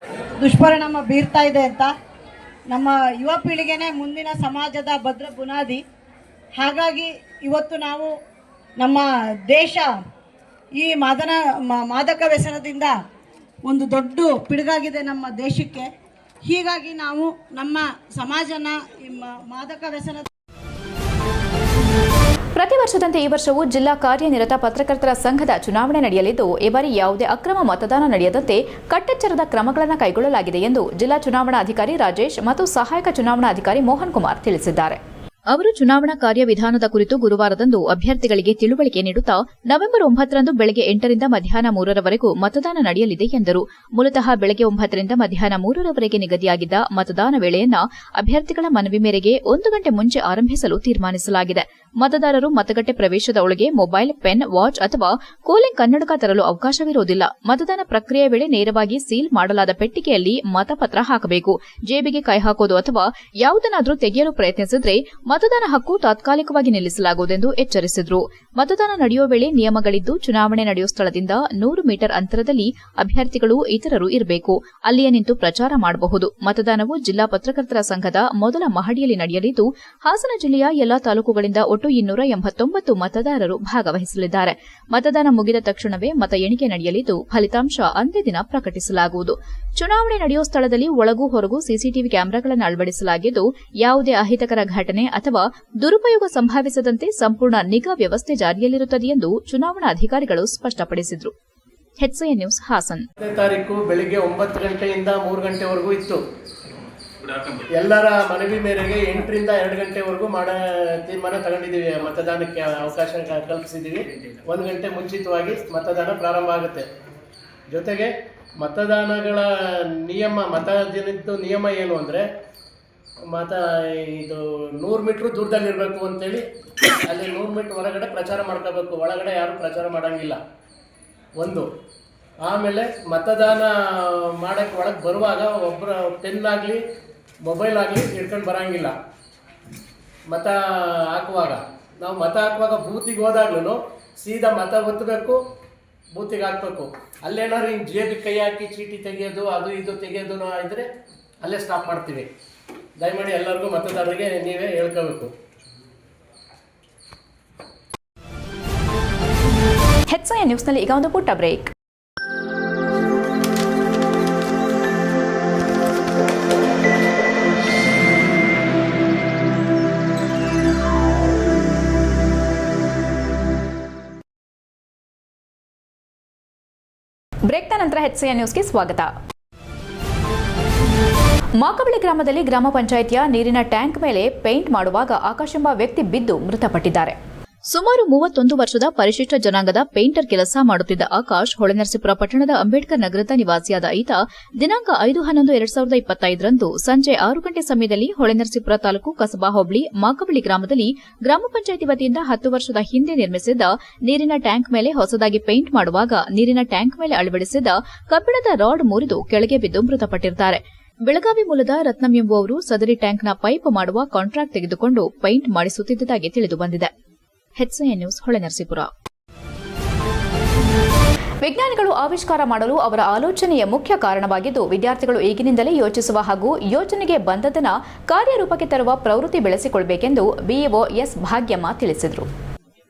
ದುಷ್ಪರಿಣಾಮ ಬೀರ್ತಾ ಇದೆ ಅಂತ ನಮ್ಮ ಯುವ ಪೀಳಿಗೆನೇ ಮುಂದಿನ ಸಮಾಜದ ಭದ್ರ ಬುನಾದಿ. ಹಾಗಾಗಿ ಇವತ್ತು ನಾವು ನಮ್ಮ ದೇಶ ಈ ಮಾದಕ ವ್ಯಸನದಿಂದ ಒಂದು ದೊಡ್ಡ ಪಿಡುಗಾಗಿದೆ ನಮ್ಮ ದೇಶಕ್ಕೆ. ಹೀಗಾಗಿ ನಾವು ನಮ್ಮ ಸಮಾಜನ ಈ ಮಾದಕ ವ್ಯಸನ ಪ್ರತಿ ವರ್ಷದಂತೆ ಈ ವರ್ಷವೂ ಜಿಲ್ಲಾ ಕಾರ್ಯನಿರತ ಪತ್ರಕರ್ತರ ಸಂಘದ ಚುನಾವಣೆ ನಡೆಯಲಿದ್ದು, ಈ ಬಾರಿ ಯಾವುದೇ ಅಕ್ರಮ ಮತದಾನ ನಡೆಯದಂತೆ ಕಟ್ಟೆಚ್ಚರದ ಕ್ರಮಗಳನ್ನು ಕೈಗೊಳ್ಳಲಾಗಿದೆ ಎಂದು ಜಿಲ್ಲಾ ಚುನಾವಣಾಧಿಕಾರಿ ರಾಜೇಶ್ ಮತ್ತು ಸಹಾಯಕ ಚುನಾವಣಾಧಿಕಾರಿ ಮೋಹನ್ ಕುಮಾರ್ ತಿಳಿಸಿದ್ದಾರೆ. ಅವರು ಚುನಾವಣಾ ಕಾರ್ಯವಿಧಾನದ ಕುರಿತು ಗುರುವಾರದಂದು ಅಭ್ಯರ್ಥಿಗಳಿಗೆ ತಿಳುವಳಿಕೆ ನೀಡುತ್ತಾ ನವೆಂಬರ್ 9ರಂದು ಬೆಳಗ್ಗೆ 8ರಿಂದ ಮಧ್ಯಾಹ್ನ 3ರವರೆಗೂ ಮತದಾನ ನಡೆಯಲಿದೆ ಎಂದರು. ಮೂಲತಃ ಬೆಳಗ್ಗೆ 9ರಿಂದ ಮಧ್ಯಾಹ್ನ 3ರವರೆಗೆ ನಿಗದಿಯಾಗಿದ್ದ ಮತದಾನ ವೇಳೆಯನ್ನ ಅಭ್ಯರ್ಥಿಗಳ ಮನವಿ ಮೇರೆಗೆ 1 ಗಂಟೆ ಮುಂಚೆ ಆರಂಭಿಸಲು ತೀರ್ಮಾನಿಸಲಾಗಿದೆ. ಮತದಾರರು ಮತಗಟ್ಟೆ ಪ್ರವೇಶದ ಒಳಗೆ ಮೊಬೈಲ್, ಪೆನ್, ವಾಚ್ ಅಥವಾ ಕೂಲಿಂಗ್ ಕನ್ನಡಕ ತರಲು ಅವಕಾಶವಿರುವುದಿಲ್ಲ. ಮತದಾನ ಪ್ರಕ್ರಿಯೆ ವೇಳೆ ನೇರವಾಗಿ ಸೀಲ್ ಮಾಡಲಾದ ಪೆಟ್ಟಿಗೆಯಲ್ಲಿ ಮತಪತ್ರ ಹಾಕಬೇಕು. ಜೇಬಿಗೆ ಕೈ ಹಾಕೋದು ಅಥವಾ ಯಾವುದನ್ನಾದರೂ ತೆಗೆಯಲು ಪ್ರಯತ್ನಿಸಿದ್ರೆ ಮತದಾನ ಹಕ್ಕು ತಾತ್ಕಾಲಿಕವಾಗಿ ನಿಲ್ಲಿಸಲಾಗುವುದೆಂದು ಎಚ್ಚರಿಸಿದರು. ಮತದಾನ ನಡೆಯುವ ವೇಳೆ ನಿಯಮಗಳಿದ್ದು, ಚುನಾವಣೆ ನಡೆಯುವ ಸ್ಥಳದಿಂದ 100 ಮೀಟರ್ ಅಂತರದಲ್ಲಿ ಅಭ್ಯರ್ಥಿಗಳು ಇತರರು ಇರಬೇಕು. ಅಲ್ಲಿಯೇ ನಿಂತು ಪ್ರಚಾರ ಮಾಡಬಹುದು. ಮತದಾನವು ಜಿಲ್ಲಾ ಪತ್ರಕರ್ತರ ಸಂಘದ ಮೊದಲ ಮಹಡಿಯಲ್ಲಿ ನಡೆಯಲಿದ್ದು, ಹಾಸನ ಜಿಲ್ಲೆಯ ಎಲ್ಲಾ ತಾಲೂಕುಗಳಿಂದ ಒಟ್ಟು 289 ಮತದಾರರು ಭಾಗವಹಿಸಲಿದ್ದಾರೆ. ಮತದಾನ ಮುಗಿದ ತಕ್ಷಣವೇ ಮತ ಎಣಿಕೆ ನಡೆಯಲಿದ್ದು, ಫಲಿತಾಂಶ ಅಂದೇ ದಿನ ಪ್ರಕಟಿಸಲಾಗುವುದು. ಚುನಾವಣೆ ನಡೆಯುವ ಸ್ಥಳದಲ್ಲಿ ಒಳಗೂ ಹೊರಗೂ ಸಿಸಿಟಿವಿ ಕ್ಯಾಮೆರಾಗಳನ್ನು ಅಳವಡಿಸಲಾಗಿದ್ದು, ಯಾವುದೇ ಅಹಿತಕರ ಘಟನೆ ಅಥವಾ ದುರುಪಯೋಗ ಸಂಭವಿಸದಂತೆ ಸಂಪೂರ್ಣ ನಿಗಾ ವ್ಯವಸ್ಥೆ ಜಾರಿಯಲ್ಲಿರುತ್ತದೆ ಎಂದು ಚುನಾವಣಾಧಿಕಾರಿಗಳು ಸ್ಪಷ್ಟಪಡಿಸಿದರು. HCN news, Hassan. ತಾರೀಕು ಬೆಳಿಗ್ಗೆ 9 ಗಂಟೆಯಿಂದ 3 ಗಂಟೆವರೆಗೂ ಇತ್ತು. ಎಲ್ಲರ ಮನವಿ ಮೇರೆಗೆ 8ರಿಂದ 2 ಗಂಟೆವರೆಗೂ ತೀರ್ಮಾನ ತಗೊಂಡಿದ್ದೀವಿ. ಮತದಾನಕ್ಕೆ ಅವಕಾಶ ಕಲ್ಪಿಸಿದ್ದೀವಿ. 1 ಗಂಟೆ ಮುಂಚಿತವಾಗಿ ಮತದಾನ ಪ್ರಾರಂಭ ಆಗುತ್ತೆ. ಜೊತೆಗೆ ಮತದಾನಗಳ ಮತದಿನದ್ದು ನಿಯಮ ಏನು ಅಂದರೆ, ಇದು 100 ಮೀಟ್ರ್ ದೂರದಲ್ಲಿರಬೇಕು ಅಂತೇಳಿ ಅಲ್ಲಿ 100 ಮೀಟ್ರ್ ಹೊರಗಡೆ ಪ್ರಚಾರ ಮಾಡ್ಕೋಬೇಕು. ಒಳಗಡೆ ಯಾರೂ ಪ್ರಚಾರ ಮಾಡೋಂಗಿಲ್ಲ. ಒಂದು ಆಮೇಲೆ ಮತದಾನ ಮಾಡೋಕ್ಕೆ ಒಳಗೆ ಬರುವಾಗ ಒಬ್ಬರ ಪೆನ್ ಆಗಲಿ ಮೊಬೈಲ್ ಆಗಲಿ ಹಿಡ್ಕೊಂಡು ಬರೋಂಗಿಲ್ಲ. ಮತ ಹಾಕುವಾಗ ಬೂತಿಗೆ ಹೋದಾಗ್ಲೂ ಸೀದಾ ಮತ ಒತ್ತಬೇಕು, ಬೂತಿಗೆ ಹಾಕಬೇಕು. ಅಲ್ಲೇನಾದ್ರು ಹಿಂಗೆ ಜೇಬಿಗೆ ಕೈ ಹಾಕಿ ಚೀಟಿ ತೆಗೆಯೋದು ಅದು ಇದು ತೆಗೆಯೋದು ಇದ್ದರೆ ಅಲ್ಲೇ ಸ್ಟಾಪ್ ಮಾಡ್ತೀವಿ. ದಯಮಾಡಿ ಎಲ್ಲರಿಗೂ ಮತದಾರರಿಗೆ ನೀವೇ ಹೇಳ್ಕೋಬೇಕು. HCN ನ್ಯೂಸ್ನಲ್ಲಿ ಈಗ ಒಂದು ಪುಟ್ಟ ಬ್ರೇಕ್. ಬ್ರೇಕ್ನ ನಂತರ HCN ನ್ಯೂಸ್ಗೆ ಸ್ವಾಗತ. ಮಾಕಬಳಿ ಗ್ರಾಮದಲ್ಲಿ ಗ್ರಾಮ ಪಂಚಾಯಿತಿಯ ನೀರಿನ ಟ್ಯಾಂಕ್ ಮೇಲೆ ಪೇಂಟ್ ಮಾಡುವಾಗ ಆಕಾಶ್ ಎಂಬ ವ್ಯಕ್ತಿ ಬಿದ್ದು ಮೃತಪಟ್ಟಿದ್ದಾರೆ. ಸುಮಾರು 31 ವರ್ಷದ ಪರಿಶಿಷ್ಟ ಜನಾಂಗದ ಪೇಂಟರ್ ಕೆಲಸ ಮಾಡುತ್ತಿದ್ದ ಆಕಾಶ್ ಹೊಳೆನರಸೀಪುರ ಪಟ್ಟಣದ ಅಂಬೇಡ್ಕರ್ ನಗರದ ನಿವಾಸಿಯಾದ ಈತ ದಿನಾಂಕ 5/11/2025ರಂದು ಸಂಜೆ 6 ಗಂಟೆ ಸಮಯದಲ್ಲಿ ಹೊಳೆನರಸೀಪುರ ತಾಲೂಕು ಕಸಬಾ ಹೋಬಳಿ ಮಾಕಬಳಿ ಗ್ರಾಮದಲ್ಲಿ ಗ್ರಾಮ ಪಂಚಾಯಿತಿ ವತಿಯಿಂದ 10 ವರ್ಷದ ಹಿಂದೆ ನಿರ್ಮಿಸಿದ್ದ ನೀರಿನ ಟ್ಯಾಂಕ್ ಮೇಲೆ ಹೊಸದಾಗಿ ಪೇಂಟ್ ಮಾಡುವಾಗ ನೀರಿನ ಟ್ಯಾಂಕ್ ಮೇಲೆ ಅಳವಡಿಸಿದ್ದ ಕಬ್ಬಿಣದ ರಾಡ್ ಮುರಿದು ಕೆಳಗೆ ಬಿದ್ದು ಮೃತಪಟ್ಟಿದ್ದಾರೆ. ಬೆಳಗಾವಿ ಮೂಲದ ರತ್ನಂ ಎಂಬುವವರು ಸದರಿ ಟ್ಯಾಂಕ್ನ ಪೈಪ್ ಮಾಡುವ ಕಾಂಟ್ರಾಕ್ಟ್ ತೆಗೆದುಕೊಂಡು ಪೇಂಟ್ ಮಾಡಿಸುತ್ತಿದ್ದುದಾಗಿ ತಿಳಿದುಬಂದಿದೆ. HCN news, Holenarasipur. ವಿಜ್ಞಾನಿಗಳು ಆವಿಷ್ಕಾರ ಮಾಡಲು ಅವರ ಆಲೋಚನೆಯ ಮುಖ್ಯ ಕಾರಣವಾಗಿದ್ದು, ವಿದ್ಯಾರ್ಥಿಗಳು ಈಗಿನಿಂದಲೇ ಯೋಚಿಸುವ ಹಾಗೂ ಯೋಚನೆಗೆ ಬಂದದನ್ನು ಕಾರ್ಯರೂಪಕ್ಕೆ ತರುವ ಪ್ರವೃತ್ತಿ ಬೆಳೆಸಿಕೊಳ್ಳಬೇಕೆಂದು BEO ಎಸ್ ಭಾಗ್ಯಮ್ಮ ತಿಳಿಸಿದರು.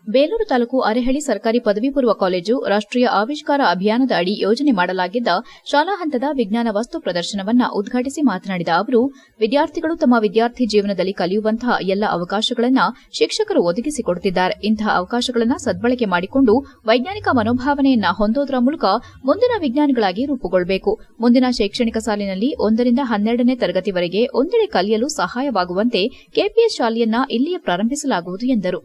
ಬೇಲೂರು ತಾಲೂಕು ಅರೆಹಳ್ಳಿ ಸರ್ಕಾರಿ ಪದವಿ ಪೂರ್ವ ಕಾಲೇಜು ರಾಷ್ಟೀಯ ಆವಿಷ್ಕಾರ ಅಭಿಯಾನದ ಅಡಿ ಯೋಜನೆ ಮಾಡಲಾಗಿದ್ದ ಶಾಲಾ ಹಂತದ ವಿಜ್ಞಾನ ವಸ್ತು ಪ್ರದರ್ಶನವನ್ನು ಉದ್ಘಾಟಿಸಿ ಮಾತನಾಡಿದ ಅವರು, ವಿದ್ಯಾರ್ಥಿಗಳು ತಮ್ಮ ವಿದ್ಯಾರ್ಥಿ ಜೀವನದಲ್ಲಿ ಕಲಿಯುವಂತಹ ಎಲ್ಲ ಅವಕಾಶಗಳನ್ನು ಶಿಕ್ಷಕರು ಒದಗಿಸಿಕೊಡುತ್ತಿದ್ದಾರೆ. ಇಂತಹ ಅವಕಾಶಗಳನ್ನು ಸದ್ಬಳಕೆ ಮಾಡಿಕೊಂಡು ವೈಜ್ಞಾನಿಕ ಮನೋಭಾವನೆಯನ್ನ ಹೊಂದೋದರ ಮೂಲಕ ಮುಂದಿನ ವಿಜ್ಞಾನಿಗಳಾಗಿ ರೂಪುಗೊಳ್ಳಬೇಕು. ಮುಂದಿನ ಶೈಕ್ಷಣಿಕ ಸಾಲಿನಲ್ಲಿ 1 ರಿಂದ 12ನೇ ತರಗತಿವರೆಗೆ ಒಂದೆಡೆ ಕಲಿಯಲು ಸಹಾಯವಾಗುವಂತೆ ಕೆಪಿಎಸ್ ಶಾಲೆಯನ್ನ ಇಲ್ಲಿಯೇ ಪ್ರಾರಂಭಿಸಲಾಗುವುದು ಎಂದರು.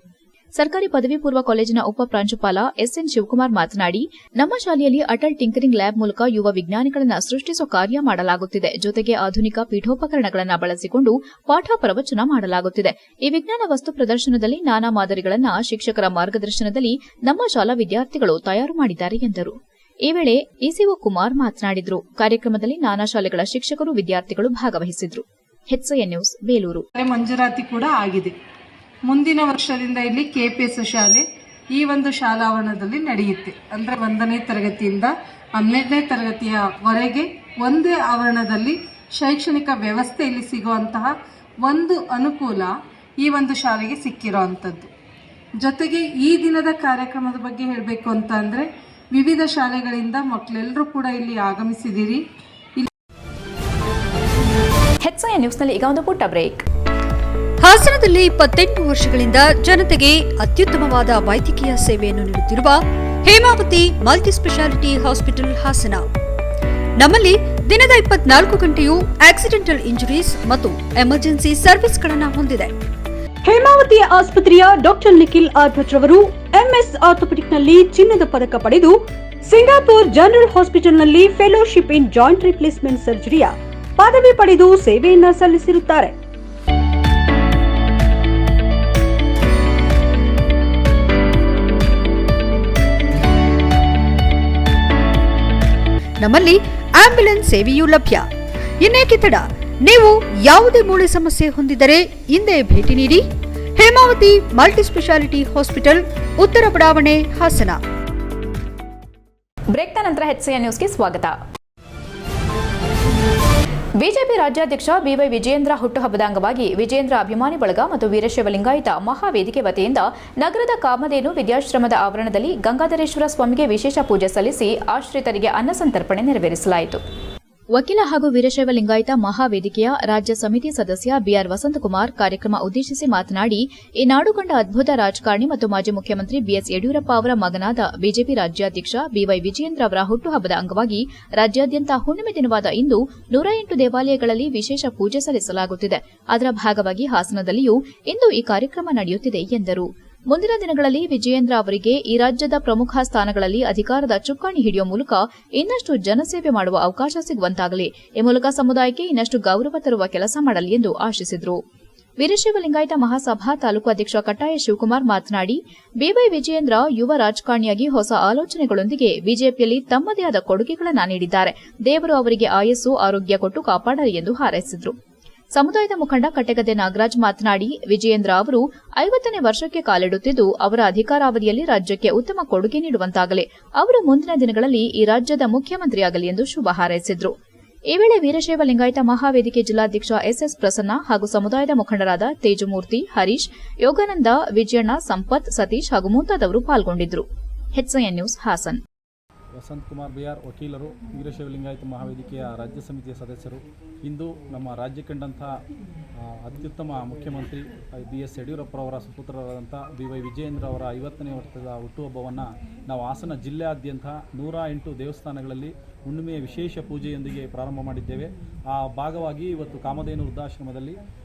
ಸರ್ಕಾರಿ ಪದವಿ ಪೂರ್ವ ಕಾಲೇಜಿನ ಉಪ ಪ್ರಾಂಶುಪಾಲ ಎಸ್ಎನ್ ಶಿವಕುಮಾರ್ ಮಾತನಾಡಿ, ನಮ್ಮ ಶಾಲೆಯಲ್ಲಿ ಅಟಲ್ ಟಿಂಕರಿಂಗ್ ಲ್ಯಾಬ್ ಮೂಲಕ ಯುವ ವಿಜ್ಞಾನಿಗಳನ್ನು ಸೃಷ್ಟಿಸುವ ಕಾರ್ಯ ಮಾಡಲಾಗುತ್ತಿದೆ. ಜೊತೆಗೆ ಆಧುನಿಕ ಪೀಠೋಪಕರಣಗಳನ್ನು ಬಳಸಿಕೊಂಡು ಪಾಠ ಪ್ರವಚನ ಮಾಡಲಾಗುತ್ತಿದೆ. ಈ ವಿಜ್ಞಾನ ವಸ್ತು ಪ್ರದರ್ಶನದಲ್ಲಿ ನಾನಾ ಮಾದರಿಗಳನ್ನು ಶಿಕ್ಷಕರ ಮಾರ್ಗದರ್ಶನದಲ್ಲಿ ನಮ್ಮ ಶಾಲಾ ವಿದ್ಯಾರ್ಥಿಗಳು ತಯಾರು ಮಾಡಿದ್ದಾರೆ ಎಂದರು. ಈ ವೇಳೆ ಇಸಿಒ ಕುಮಾರ್ ಮಾತನಾಡಿದರು. ಕಾರ್ಯಕ್ರಮದಲ್ಲಿ ನಾನಾ ಶಾಲೆಗಳ ಶಿಕ್ಷಕರು, ವಿದ್ಯಾರ್ಥಿಗಳು ಭಾಗವಹಿಸಿದ್ರು. HCN news, Belur. ಮಂಜೂರಾತಿ ಕೂಡ ಆಗಿದೆ. ಮುಂದಿನ ವರ್ಷದಿಂದ ಇಲ್ಲಿ ಕೆಪಿಎಸ್ ಶಾಲೆ ಈ ಒಂದು ಶಾಲಾವರಣದಲ್ಲಿ ನಡೆಯುತ್ತೆ. ಅಂದರೆ 1ನೇ ತರಗತಿಯಿಂದ 12ನೇ ತರಗತಿಯವರೆಗೆ ಒಂದೇ ಆವರಣದಲ್ಲಿ ಶೈಕ್ಷಣಿಕ ವ್ಯವಸ್ಥೆ ಇಲ್ಲಿ ಸಿಗುವಂತಹ ಒಂದು ಅನುಕೂಲ ಈ ಒಂದು ಶಾಲೆಗೆ ಸಿಕ್ಕಿರೋವಂಥದ್ದು. ಜೊತೆಗೆ ಈ ದಿನದ ಕಾರ್ಯಕ್ರಮದ ಬಗ್ಗೆ ಹೇಳಬೇಕು ಅಂತ ಅಂದರೆ, ವಿವಿಧ ಶಾಲೆಗಳಿಂದ ಮಕ್ಕಳೆಲ್ಲರೂ ಕೂಡ ಇಲ್ಲಿ ಆಗಮಿಸಿದಿರಿ. HCN ನ್ಯೂಸ್ನಲ್ಲಿ ಈಗ ಒಂದು ಪುಟ್ಟ ಬ್ರೇಕ್. ಹಾಸನದಲ್ಲಿ 28 ವರ್ಷಗಳಿಂದ ಜನತೆಗೆ ಅತ್ಯುತ್ತಮವಾದ ವೈದ್ಯಕೀಯ ಸೇವೆಯನ್ನು ನೀಡುತ್ತಿರುವ ಹೇಮಾವತಿ ಮಲ್ಟಿಸ್ಪೆಷಾಲಿಟಿ ಹಾಸ್ಪಿಟಲ್ ಹಾಸನ. ನಮ್ಮಲ್ಲಿ ದಿನದ 24 ಗಂಟೆಯೂ ಆಕ್ಸಿಡೆಂಟಲ್ ಇಂಜುರೀಸ್ ಮತ್ತು ಎಮರ್ಜೆನ್ಸಿ ಸರ್ವಿಸ್ಗಳನ್ನು ಹೊಂದಿದೆ. ಹೇಮಾವತಿ ಆಸ್ಪತ್ರೆಯ ಡಾಕ್ಟರ್ ನಿಖಿಲ್ ಆರ್ ಭಟ್ ರವರು ಎಂಎಸ್ ಆರ್ಥೋಪೆಡಿಕ್ನಲ್ಲಿ ಚಿನ್ನದ ಪದಕ ಪಡೆದು ಸಿಂಗಾಪುರ್ ಜನರಲ್ ಹಾಸ್ಪಿಟಲ್ನಲ್ಲಿ ಫೆಲೋಶಿಪ್ ಇನ್ ಜಾಯಿಂಟ್ ರಿಪ್ಲೇಸ್ಮೆಂಟ್ ಸರ್ಜರಿಯ ಪದವಿ ಪಡೆದು ಸೇವೆಯನ್ನ ಸಲ್ಲಿಸಿರುತ್ತಾರೆ. ನಮ್ಮಲ್ಲಿ ಆಂಬ್ಯುಲೆನ್ಸ್ ಸೇವೆಯೂ ಲಭ್ಯ. ಇನ್ನೇಕೆ ತಡ? ನೀವು ಯಾವುದೇ ಮೂಳೆ ಸಮಸ್ಯೆ ಹೊಂದಿದ್ದರೆ ಹಿಂದೆ ಭೇಟಿ ನೀಡಿ. ಹೇಮಾವತಿ ಮಲ್ಟಿಸ್ಪೆಷಾಲಿಟಿ ಹಾಸ್ಪಿಟಲ್, ಉತ್ತರ ಬಡಾವಣೆ, ಹಾಸನ. ಬ್ರೇಕ್ನ ನಂತರ HCN ನ್ಯೂಸ್ಗೆ ಸ್ವಾಗತ. ಬಿಜೆಪಿ ರಾಜ್ಯಾಧ್ಯಕ್ಷ ಬಿವೈ ವಿಜಯೇಂದ್ರ ಹುಟ್ಟುಹಬ್ಬದ ಅಂಗವಾಗಿ ವಿಜಯೇಂದ್ರ ಅಭಿಮಾನಿ ಬಳಗ ಮತ್ತು ವೀರಶೈವ ಲಿಂಗಾಯತ ಮಹಾವೇದಿಕೆ ವತಿಯಿಂದ ನಗರದ ಕಾಮಧೇನು ವಿದ್ಯಾಶ್ರಮದ ಆವರಣದಲ್ಲಿ ಗಂಗಾಧರೇಶ್ವರ ಸ್ವಾಮಿಗೆ ವಿಶೇಷ ಪೂಜೆ ಸಲ್ಲಿಸಿ ಆಶ್ರಿತರಿಗೆ ಅನ್ನ ಸಂತರ್ಪಣೆ ನೆರವೇರಿಸಲಾಯಿತು. ವಕೀಲ ಹಾಗೂ ವೀರಶೈವ ಲಿಂಗಾಯತ ಮಹಾವೇದಿಕೆಯ ರಾಜ್ಯ ಸಮಿತಿ ಸದಸ್ಯ ಬಿಆರ್ ವಸಂತಕುಮಾರ್ ಕಾರ್ಯಕ್ರಮ ಉದ್ದೇಶಿಸಿ ಮಾತನಾಡಿ, ಈ ನಾಡು ಕಂಡ ಅದ್ಭುತ ರಾಜಕಾರಣಿ ಮತ್ತು ಮಾಜಿ ಮುಖ್ಯಮಂತ್ರಿ ಬಿಎಸ್ ಯಡಿಯೂರಪ್ಪ ಅವರ ಮಗನಾದ ಬಿಜೆಪಿ ರಾಜ್ಯಾಧ್ಯಕ್ಷ ಬಿವೈ ವಿಜಯೇಂದ್ರ ಅವರ ಹುಟ್ಟುಹಬ್ಬದ ಅಂಗವಾಗಿ ರಾಜ್ಯಾದ್ಯಂತ ಹುಣ್ಣಿಮೆ ದಿನವಾದ ಇಂದು 108 ದೇವಾಲಯಗಳಲ್ಲಿ ವಿಶೇಷ ಪೂಜೆ ಸಲ್ಲಿಸಲಾಗುತ್ತಿದೆ. ಅದರ ಭಾಗವಾಗಿ ಹಾಸನದಲ್ಲಿಯೂ ಇಂದು ಈ ಕಾರ್ಯಕ್ರಮ ನಡೆಯುತ್ತಿದೆ ಎಂದರು. ಮುಂದಿನ ದಿನಗಳಲ್ಲಿ ವಿಜಯೇಂದ್ರ ಅವರಿಗೆ ಈ ರಾಜ್ಯದ ಪ್ರಮುಖ ಸ್ಥಾನಗಳಲ್ಲಿ ಅಧಿಕಾರದ ಚುಕ್ಕಾಣಿ ಹಿಡಿಯುವ ಮೂಲಕ ಇನ್ನಷ್ಟು ಜನಸೇವೆ ಮಾಡುವ ಅವಕಾಶ ಸಿಗುವಂತಾಗಲಿ. ಈ ಮೂಲಕ ಸಮುದಾಯಕ್ಕೆ ಇನ್ನಷ್ಟು ಗೌರವ ತರುವ ಕೆಲಸ ಮಾಡಲಿ ಎಂದು ಆಶಿಸಿದರು. ವೀರಶೈವ ಲಿಂಗಾಯತ ಮಹಾಸಭಾ ತಾಲೂಕು ಅಧ್ಯಕ್ಷ ಕಟ್ಟಾಯ ಶಿವಕುಮಾರ್ ಮಾತನಾಡಿ, ಬಿವೈ ವಿಜಯೇಂದ್ರ ಯುವ ರಾಜಕಾರಣಿಯಾಗಿ ಹೊಸ ಆಲೋಚನೆಗಳೊಂದಿಗೆ ಬಿಜೆಪಿಯಲ್ಲಿ ತಮ್ಮದೇ ಆದ ಕೊಡುಗೆಗಳನ್ನು ನೀಡಿದ್ದಾರೆ. ದೇವರು ಅವರಿಗೆ ಆಯಸ್ಸು, ಆರೋಗ್ಯ ಕೊಟ್ಟು ಕಾಪಾಡಲಿ ಎಂದು ಹಾರೈಸಿದರು. ಸಮುದಾಯದ ಮುಖಂಡ ಕಟ್ಟೆಗದ್ದೆ ನಾಗರಾಜ್ ಮಾತನಾಡಿ, ವಿಜಯೇಂದ್ರ ಅವರು 50ನೇ ವರ್ಷಕ್ಕೆ ಕಾಲಿಡುತ್ತಿದ್ದು, ಅವರ ಅಧಿಕಾರಾವಧಿಯಲ್ಲಿ ರಾಜ್ಯಕ್ಕೆ ಉತ್ತಮ ಕೊಡುಗೆ ನೀಡುವಂತಾಗಲಿ. ಅವರು ಮುಂದಿನ ದಿನಗಳಲ್ಲಿ ಈ ರಾಜ್ಯದ ಮುಖ್ಯಮಂತ್ರಿಯಾಗಲಿ ಎಂದು ಶುಭ ಹಾರೈಸಿದರು. ಈ ವೇಳೆ ವೀರಶೈವ ಲಿಂಗಾಯತ ಮಹಾವೇದಿಕೆ ಜಿಲ್ಲಾಧ್ಯಕ್ಷ ಎಸ್ಎಸ್ ಪ್ರಸನ್ನ ಹಾಗೂ ಸಮುದಾಯದ ಮುಖಂಡರಾದ ತೇಜಮೂರ್ತಿ, ಹರೀಶ್, ಯೋಗಾನಂದ, ವಿಜಯಣ್ಣ, ಸಂಪತ್, ಸತೀಶ್ ಹಾಗೂ ಮುಂತಾದವರು ಪಾಲ್ಗೊಂಡಿದ್ದರು. HCN news, Hassan. Vasanthakumar B R, ವಕೀಲರು, ವೀರಶೈವ ಲಿಂಗಾಯತ ಮಹಾವೇದಿಕೆಯ ರಾಜ್ಯ ಸಮಿತಿಯ ಸದಸ್ಯರು. ಇಂದು ನಮ್ಮ ರಾಜ್ಯ ಕಂಡಂಥ ಅತ್ಯುತ್ತಮ ಮುಖ್ಯಮಂತ್ರಿ BS ಯಡಿಯೂರಪ್ಪರವರ ಸುಪುತ್ರರಾದಂಥ ಬಿವೈ ವಿಜಯೇಂದ್ರ ಅವರ 50ನೇ ವರ್ಷದ ಹುಟ್ಟುಹಬ್ಬವನ್ನು ನಾವು ಹಾಸನ ಜಿಲ್ಲೆಯಾದ್ಯಂತ 108 ದೇವಸ್ಥಾನಗಳಲ್ಲಿ ಹುಣ್ಣಿಮೆಯ ವಿಶೇಷ ಪೂಜೆಯೊಂದಿಗೆ ಪ್ರಾರಂಭ ಮಾಡಿದ್ದೇವೆ. ಆ ಭಾಗವಾಗಿ ಇವತ್ತು ಕಾಮಧೇನು ವೃದ್ಧಾಶ್ರಮದಲ್ಲಿ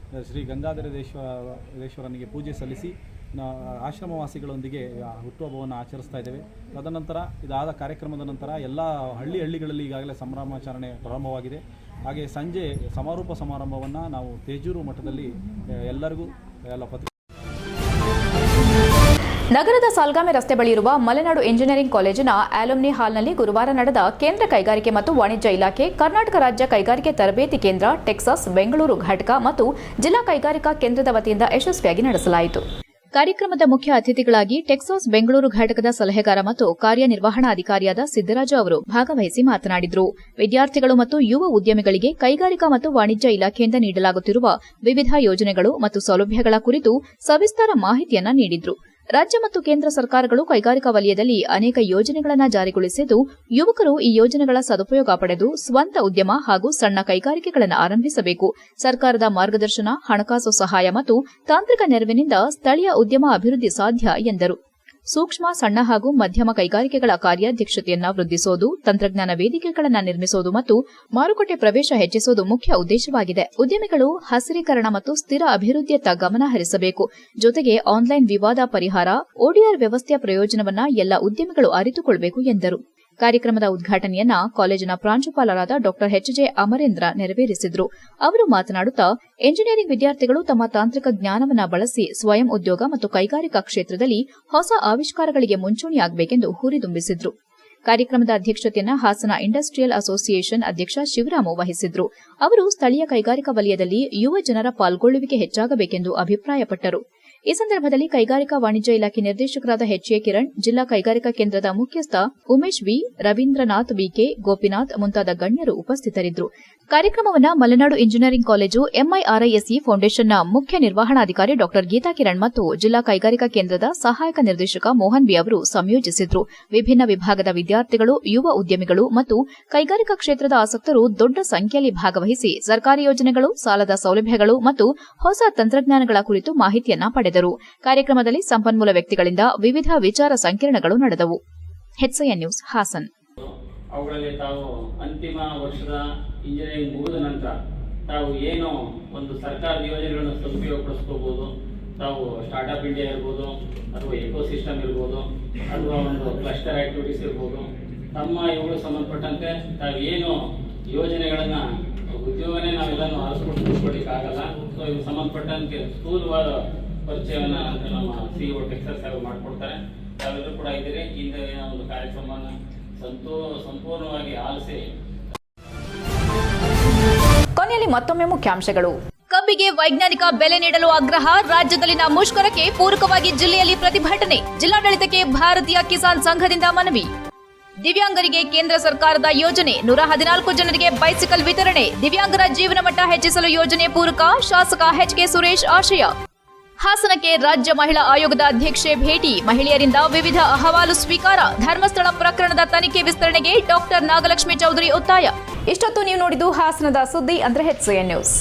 ಶ್ರೀ ಗಂಗಾಧರೇಶ್ವರನಿಗೆ ಪೂಜೆ ಸಲ್ಲಿಸಿ ಆಶ್ರಮವಾಸಿಗಳೊಂದಿಗೆ ಹುಟ್ಟುಹಬ್ಬವನ್ನು ಆಚರಿಸ್ತಾ ಇದ್ದೇವೆ. ತದನಂತರ ಇದಾದ ಕಾರ್ಯಕ್ರಮದ ನಂತರ ಎಲ್ಲ ಹಳ್ಳಿಗಳಲ್ಲಿ ಈಗಾಗಲೇ ಸಂಭ್ರಮಾಚರಣೆ ಪ್ರಾರಂಭವಾಗಿದೆ. ಹಾಗೆ ಸಂಜೆ ಸಮಾರೋಪ ಸಮಾರಂಭವನ್ನು ನಾವು ತೇಜೂರು ಮಠದಲ್ಲಿ ಎಲ್ಲರಿಗೂ ನಗರದ ಸಾಲ್ಗಾಮೆ ರಸ್ತೆ ಬಳಿ ಇರುವ ಮಲೆನಾಡು ಇಂಜಿನಿಯರಿಂಗ್ ಕಾಲೇಜಿನ ಆಲುಮ್ನಿ ಹಾಲ್ನಲ್ಲಿ ಗುರುವಾರ ನಡೆದ ಕೇಂದ್ರ ಕೈಗಾರಿಕೆ ಮತ್ತು ವಾಣಿಜ್ಯ ಇಲಾಖೆ, ಕರ್ನಾಟಕ ರಾಜ್ಯ ಕೈಗಾರಿಕೆ ತರಬೇತಿ ಕೇಂದ್ರ, ಟೆಕ್ಸಾಸ್ ಬೆಂಗಳೂರು ಘಟಕ ಮತ್ತು ಜಿಲ್ಲಾ ಕೈಗಾರಿಕಾ ಕೇಂದ್ರದ ವತಿಯಿಂದ ಯಶಸ್ವಿಯಾಗಿ ನಡೆಸಲಾಯಿತು. ಕಾರ್ಯಕ್ರಮದ ಮುಖ್ಯ ಅತಿಥಿಗಳಾಗಿ ಟೆಕ್ಸಾಸ್ ಬೆಂಗಳೂರು ಘಟಕದ ಸಲಹೆಗಾರ ಮತ್ತು ಕಾರ್ಯನಿರ್ವಹಣಾಧಿಕಾರಿಯಾದ ಸಿದ್ದರಾಜು ಅವರು ಭಾಗವಹಿಸಿ ಮಾತನಾಡಿದರು. ವಿದ್ಯಾರ್ಥಿಗಳು ಮತ್ತು ಯುವ ಉದ್ಯಮಿಗಳಿಗೆ ಕೈಗಾರಿಕಾ ಮತ್ತು ವಾಣಿಜ್ಯ ಇಲಾಖೆಯಿಂದ ನೀಡಲಾಗುತ್ತಿರುವ ವಿವಿಧ ಯೋಜನೆಗಳು ಮತ್ತು ಸೌಲಭ್ಯಗಳ ಕುರಿತು ಸವಿಸ್ತಾರ ಮಾಹಿತಿಯನ್ನ ನೀಡಿದರು. ರಾಜ್ಯ ಮತ್ತು ಕೇಂದ್ರ ಸರ್ಕಾರಗಳು ಕೈಗಾರಿಕಾ ವಲಯದಲ್ಲಿ ಅನೇಕ ಯೋಜನೆಗಳನ್ನು ಜಾರಿಗೊಳಿಸಿದ್ದು, ಯುವಕರು ಈ ಯೋಜನೆಗಳ ಸದುಪಯೋಗ ಪಡೆದು ಸ್ವಂತ ಉದ್ಯಮ ಹಾಗೂ ಸಣ್ಣ ಕೈಗಾರಿಕೆಗಳನ್ನು ಆರಂಭಿಸಬೇಕು. ಸರ್ಕಾರದ ಮಾರ್ಗದರ್ಶನ, ಹಣಕಾಸು ಸಹಾಯ ಮತ್ತು ತಾಂತ್ರಿಕ ನೆರವಿನಿಂದ ಸ್ಥಳೀಯ ಉದ್ಯಮ ಅಭಿವೃದ್ಧಿ ಸಾಧ್ಯ ಎಂದರು. ಸೂಕ್ಷ್ಮ, ಸಣ್ಣ ಹಾಗೂ ಮಧ್ಯಮ ಕೈಗಾರಿಕೆಗಳ ಕಾರ್ಯಾಧ್ಯಕ್ಷತೆಯನ್ನು ವೃದ್ಧಿಸುವುದು, ತಂತ್ರಜ್ಞಾನ ವೇದಿಕೆಗಳನ್ನು ನಿರ್ಮಿಸುವುದು ಮತ್ತು ಮಾರುಕಟ್ಟೆ ಪ್ರವೇಶ ಹೆಚ್ಚಿಸುವುದು ಮುಖ್ಯ ಉದ್ದೇಶವಾಗಿದೆ. ಉದ್ಯಮಿಗಳು ಹಸಿರೀಕರಣ ಮತ್ತು ಸ್ಥಿರ ಅಭಿವೃದ್ಧಿಯತ್ತ ಗಮನ ಹರಿಸಬೇಕು. ಜೊತೆಗೆ ಆನ್ಲೈನ್ ವಿವಾದ ಪರಿಹಾರ, ODR ವ್ಯವಸ್ಥೆಯ ಪ್ರಯೋಜನವನ್ನು ಎಲ್ಲ ಉದ್ಯಮಿಗಳು ಅರಿತುಕೊಳ್ಳಬೇಕು ಎಂದರು. ಕಾರ್ಯಕ್ರಮದ ಉದ್ಘಾಟನೆಯನ್ನ ಕಾಲೇಜಿನ ಪ್ರಾಂಶುಪಾಲರಾದ ಡಾ ಎಚ್.ಜೆ. ಅಮರೇಂದ್ರ ನೆರವೇರಿಸಿದರು. ಅವರು ಮಾತನಾಡುತ್ತಾ, ಎಂಜಿನಿಯರಿಂಗ್ ವಿದ್ಯಾರ್ಥಿಗಳು ತಮ್ಮ ತಾಂತ್ರಿಕ ಜ್ಞಾನವನ್ನು ಬಳಸಿ ಸ್ವಯಂ ಉದ್ಯೋಗ ಮತ್ತು ಕೈಗಾರಿಕಾ ಕ್ಷೇತ್ರದಲ್ಲಿ ಹೊಸ ಆವಿಷ್ಕಾರಗಳಿಗೆ ಮುಂಚೂಣಿಯಾಗಬೇಕೆಂದು ಹುರಿದುಂಬಿಸಿದರು. ಕಾರ್ಯಕ್ರಮದ ಅಧ್ಯಕ್ಷತೆಯನ್ನು ಹಾಸನ ಇಂಡಸ್ಟ್ರಿಯಲ್ ಅಸೋಸಿಯೇಷನ್ ಅಧ್ಯಕ್ಷ ಶಿವರಾಮು ವಹಿಸಿದ್ರು. ಅವರು ಸ್ಥಳೀಯ ಕೈಗಾರಿಕಾ ವಲಯದಲ್ಲಿ ಯುವ ಜನರ ಪಾಲ್ಗೊಳ್ಳುವಿಕೆ ಹೆಚ್ಚಾಗಬೇಕೆಂದು ಅಭಿಪ್ರಾಯಪಟ್ಟರು. ಈ ಸಂದರ್ಭದಲ್ಲಿ ಕೈಗಾರಿಕಾ ವಾಣಿಜ್ಯ ಇಲಾಖೆ ನಿರ್ದೇಶಕರಾದ ಎಚ್.ಎ. ಕಿರಣ್, ಜಿಲ್ಲಾ ಕೈಗಾರಿಕಾ ಕೇಂದ್ರದ ಮುಖ್ಯಸ್ಥ ಉಮೇಶ್ ವಿ, ರವೀಂದ್ರನಾಥ್ ಬಿಕೆ, ಗೋಪಿನಾಥ್ ಮುಂತಾದ ಗಣ್ಯರು ಉಪಸ್ಥಿತರಿದ್ದರು. ಕಾರ್ಯಕ್ರಮವನ್ನು ಮಲೆನಾಡು ಇಂಜಿನಿಯರಿಂಗ್ ಕಾಲೇಜು MIRISE ಫೌಂಡೇಶನ್ನ ಮುಖ್ಯ ನಿರ್ವಹಣಾಧಿಕಾರಿ ಡಾ ಗೀತಾ ಕಿರಣ್ ಮತ್ತು ಜಿಲ್ಲಾ ಕೈಗಾರಿಕಾ ಕೇಂದ್ರದ ಸಹಾಯಕ ನಿರ್ದೇಶಕ ಮೋಹನ್ ಬಿ ಅವರು ಸಂಯೋಜಿಸಿದ್ರು. ವಿಭಿನ್ನ ವಿಭಾಗದ ವಿದ್ಯಾರ್ಥಿಗಳು, ಯುವ ಉದ್ಯಮಿಗಳು ಮತ್ತು ಕೈಗಾರಿಕಾ ಕ್ಷೇತ್ರದ ಆಸಕ್ತರು ದೊಡ್ಡ ಸಂಖ್ಯೆಯಲ್ಲಿ ಭಾಗವಹಿಸಿ ಸರ್ಕಾರಿ ಯೋಜನೆಗಳು, ಸಾಲದ ಸೌಲಭ್ಯಗಳು ಮತ್ತು ಹೊಸ ತಂತ್ರಜ್ಞಾನಗಳ ಕುರಿತು ಮಾಹಿತಿಯನ್ನ ಪಡೆದರು. ಕಾರ್ಯಕ್ರಮದಲ್ಲಿ ಸಂಪನ್ಮೂಲ ವ್ಯಕ್ತಿಗಳಿಂದ ವಿವಿಧ ವಿಚಾರ ಸಂಕಿರಣಗಳು ನಡೆದವು. HCN news, Hassan. ಅವುಗಳಲ್ಲಿ ತಾವು ಅಂತಿಮ ವರ್ಷದ ಇಂಜಿನಿಯರಿಂಗ್ ಮುಗಿದ ನಂತರ ತಾವು ಏನು ಒಂದು ಸರ್ಕಾರದ ಯೋಜನೆಗಳನ್ನು ಸದುಪಯೋಗಪಡಿಸ್ಕೋಬಹುದು. ತಾವು ಸ್ಟಾರ್ಟ್ಅಪ್ ಇಂಡಿಯಾ ಇರ್ಬೋದು, ಅಥವಾ ಎಕೋಸಿಸ್ಟಮ್ ಇರ್ಬೋದು, ಅಥವಾ ಒಂದು ಕ್ಲಸ್ಟರ್ ಆಕ್ಟಿವಿಟೀಸ್ ಇರ್ಬೋದು. ತಮ್ಮ ಇವುಗಳಿಗೆ ಸಂಬಂಧಪಟ್ಟಂತೆ ತಾವು ಏನು ಯೋಜನೆಗಳನ್ನು, ಉದ್ಯೋಗನೇ ನಾವೆಲ್ಲನೂ ಆರಿಸ್ಕೊಳ್ಳಿಕ್ಕಾಗಲ್ಲ. ಸೊ ಇವು ಸಂಬಂಧಪಟ್ಟಂತೆ ಸ್ಥೂಲವಾದ ಪರಿಚಯವನ್ನು ನಮ್ಮ CEO ಟೆಕ್ಸಸ್ ಅವರು ಮಾಡಿಕೊಡ್ತಾರೆ. ತಾವೆಲ್ಲರೂ ಕೂಡ ಇದ್ದೀರಿ. ಇಂದಿನ ಒಂದು ಕಾರ್ಯಕ್ರಮವನ್ನು ಸಂಪೂರ್ಣವಾಗಿ ಆಲಿಸಿ. ಕೊನೆಯಲ್ಲಿ ಮತ್ತೊಮ್ಮೆ ಮುಖ್ಯಾಂಶಗಳು. ಕಬ್ಬಿಗೆ ವೈಜ್ಞಾನಿಕ ಬೆಲೆ ನೀಡಲು ಆಗ್ರಹ. ರಾಜ್ಯದಲ್ಲಿನ ಮುಷ್ಕರಕ್ಕೆ ಪೂರಕವಾಗಿ ಜಿಲ್ಲೆಯಲ್ಲಿ ಪ್ರತಿಭಟನೆ. ಜಿಲ್ಲಾಡಳಿತಕ್ಕೆ ಭಾರತೀಯ ಕಿಸಾನ್ ಸಂಘದಿಂದ ಮನವಿ. ದಿವ್ಯಾಂಗರಿಗೆ ಕೇಂದ್ರ ಸರ್ಕಾರದ ಯೋಜನೆ, 114 ಜನರಿಗೆ ಬೈಸಿಕಲ್ ವಿತರಣೆ. ದಿವ್ಯಾಂಗರ ಜೀವನ ಮಟ್ಟ ಹೆಚ್ಚಿಸಲು ಯೋಜನೆ ಪೂರಕ. ಶಾಸಕ ಎಚ್.ಕೆ. ಸುರೇಶ್ ಆಶಯ. ಹಾಸನಕ್ಕೆ ರಾಜ್ಯ ಮಹಿಳಾ ಆಯೋಗದ ಅಧ್ಯಕ್ಷೆ ಭೇಟಿ. ಮಹಿಳೆಯರಿಂದ ವಿವಿಧ ಅಹವಾಲು ಸ್ವೀಕಾರ. ಧರ್ಮಸ್ಥಳ ಪ್ರಕರಣದ ತನಿಖೆ ವಿಸ್ತರಣೆಗೆ ಡಾ ನಾಗಲಕ್ಷ್ಮಿ ಚೌಧರಿ ಒತ್ತಾಯ. ಇಷ್ಟೊತ್ತು ನೀವು ನೋಡಿದ್ದು ಹಾಸನದ ಸುದ್ದಿ ಅಂದ್ರೆ HCN ನ್ಯೂಸ್.